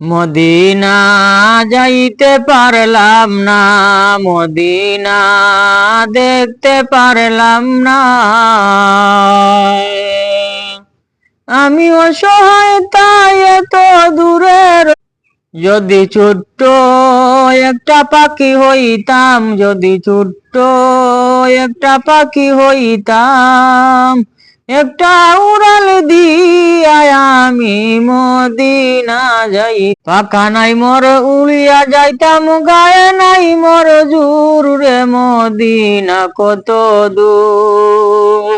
Medina যাইতে পারলাম না, মদিনা দেখতে পারলাম না। আমি অসহায় তাই এত দূরের, যদি ছোট্ট একটা পাখি হইতাম, যদি ছোট্ট একটা পাখি হইতাম, একটা উড়াল দিয়া আমি মদিনা যাই। পাখা নাই মোর উড়িয়া যাইতাম, গায়ে নাই মোর জোর রে, মদিনা কত দূর।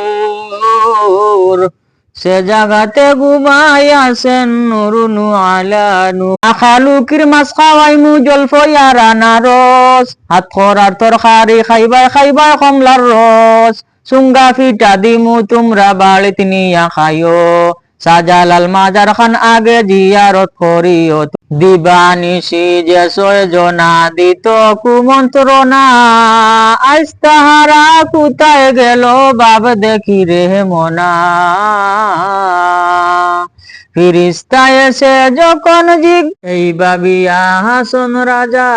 সে জাগাতে ঘুমাই আসেন নুরুনু আলানু। খালুকির মাছ খাওয়াইমু জলফই আর আনারস, হাত খরার তরকারি খাইবাই খাইবাই কমলার রস। চুঙ্গা ফিটা দিমু তোমরা বাড়িত নিয়া খাইও, শাহজালাল মাজার খান আগে জিয়ারত করিও। দিবানিশি যে ছয়জনা দিত কুমন্ত্রণা, আজ তাহারা কোথায় গেল বাব দেখি রে মনা। ফিরিস্তা এসে যখন জিগ এই বাবিয়া হাসন রাজা,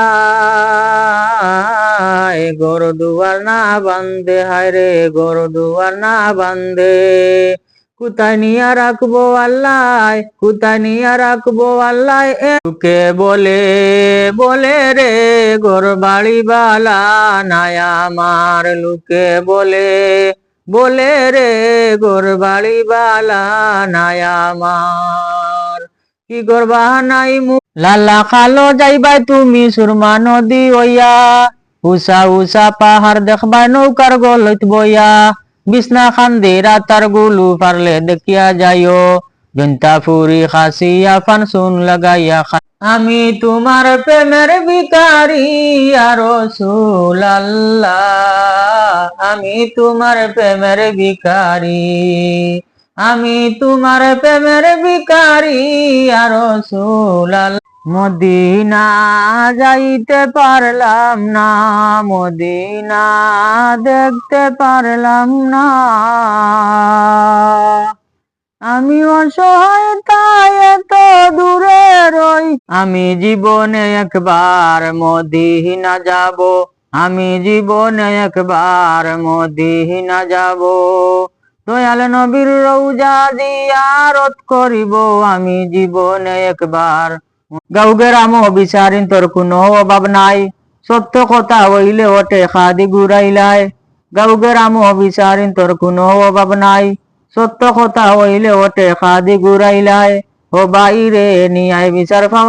ঘর দুয়ার না বান্ধে, হায় রে ঘর দুয়ার না বান্ধে। কোথায় নিয়া রাখবো আল্লাহ, কোথায় নিয়া রাখবো আল্লাহ। লোকে বলে বলে রে ঘর বাড়ি বালা নাই আমার, লোকে বলে বলে রে ঘর বাড়ি বালা নাই আমার। কি করবা নাই লালা খালো যাইবাই তুমি সুরমা নদী হইয়া, উষা উষা পাহাড় দেখবাই নৌকার গলত বইয়া। বিছনা খান্দি রাতার গুলু পারলে দেখিয়া যাইও, জন্তা ফুরি খাসিয়া ফানসুন লাগাইয়া আমি তোমার প্রেমের ভিখারি ইয়া রাসূলুল্লাহ, আমি তোমার প্রেমের ভিখারি, আমি তোমার প্রেমের ভিখারি ইয়া রাসূলুল্লাহ। মদিনা যাইতে পারলাম না, মদিনা দেখতে পারলাম না। আমি অসহায় তাই এত দূরে রই। আমি জীবনে একবার মদিনা যাব, আমি জীবনে একবার মদিনা যাব। দয়াল নবীর রওজা জিয়ারত করিব আমি জীবনে একবার। গাউগের আমো বিচারিন তোর কোনো অভাব নাই, সত্য কথা হইলে ওটে খাদি ঘুরাইলাই। গাউগের আমো বিচারিন তোর কোনো অভাব নাই, সত্য কথা হইলে ওটে খাদি ঘুরাইলাই। ও বাইরে নিয়াই বিচার পাওয়া